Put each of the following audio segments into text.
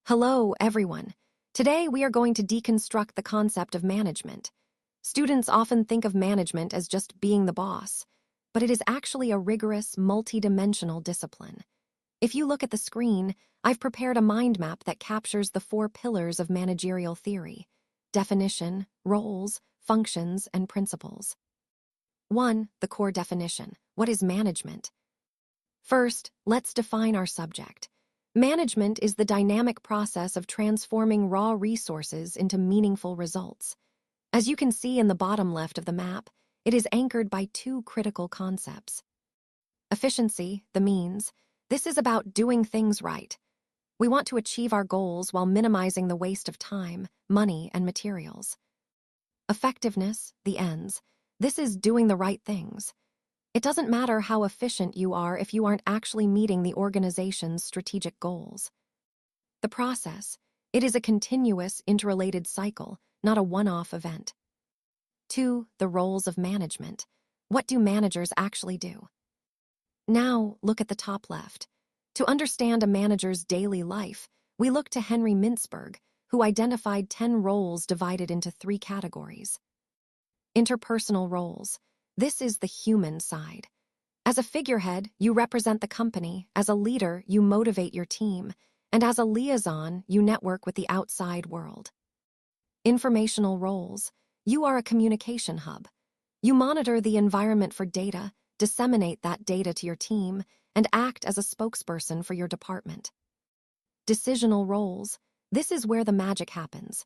Hello, everyone. Today we are going to deconstruct the concept of management. Students often think of management as just being the boss, but it is actually a rigorous, multi-dimensional discipline. If you look at the screen, I've prepared a mind map that captures the 4 pillars of managerial theory: definition, roles, functions, and principles. 1. The core definition. What is management? First, let's define our subject. Management is the dynamic process of transforming raw resources into meaningful results. As you can see in the bottom left of the map, it is anchored by 2 critical concepts. Efficiency, the means. This is about doing things right. We want to achieve our goals while minimizing the waste of time, money, and materials. Effectiveness, the ends. This is doing the right things. It doesn't matter how efficient you are if you aren't actually meeting the organization's strategic goals. The process. It is a continuous, interrelated cycle, not a one-off event. 2. The roles of management. What do managers actually do? Now, look at the top left. To understand a manager's daily life, we look to Henry Mintzberg, who identified 10 roles divided into 3 categories. Interpersonal roles. This is the human side. As a figurehead, you represent the company. As a leader, you motivate your team. And as a liaison, you network with the outside world. Informational roles. You are a communication hub. You monitor the environment for data, disseminate that data to your team, and act as a spokesperson for your department. Decisional roles. This is where the magic happens.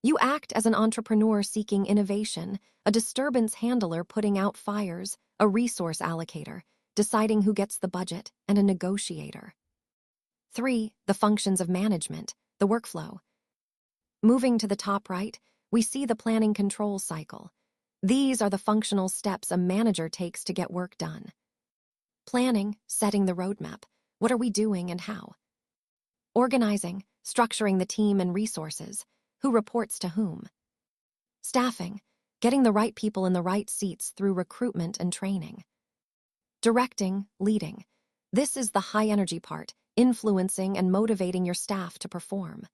You act as an entrepreneur seeking innovation, a disturbance handler putting out fires, a resource allocator, deciding who gets the budget, and a negotiator. 3. The functions of management, the workflow. Moving to the top right, we see the planning control cycle. These are the functional steps a manager takes to get work done. Planning, setting the roadmap. What are we doing and how? Organizing, structuring the team and resources. Who reports to whom? Staffing, getting the right people in the right seats through recruitment and training. Directing, leading. This is the high-energy part, influencing and motivating your staff to perform.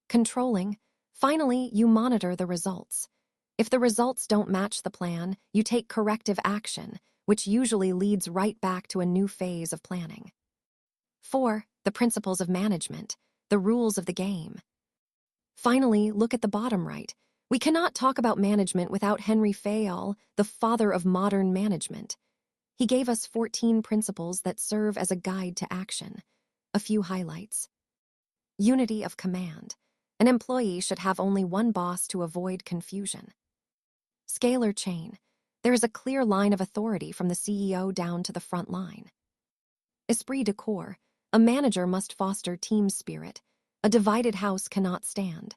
Controlling. Finally, you monitor the results. If the results don't match the plan, you take corrective action, which usually leads right back to a new phase of planning. 4. The principles of management, the rules of the game. Finally, look at the bottom right. We cannot talk about management without Henry Fayol, the father of modern management. He gave us 14 principles that serve as a guide to action. A few highlights. Unity of command. An employee should have only one boss to avoid confusion. Scalar chain. There is a clear line of authority from the CEO down to the front line. Esprit de corps. A manager must foster team spirit. A divided house cannot stand.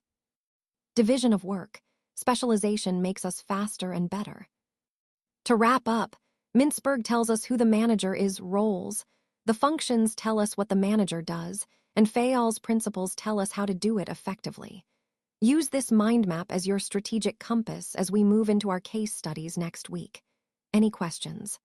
Division of work. Specialization makes us faster and better. To wrap up, Mintzberg tells us who the manager is: roles. The functions tell us what the manager does, and Fayol's principles tell us how to do it effectively. Use this mind map as your strategic compass as we move into our case studies next week. Any questions?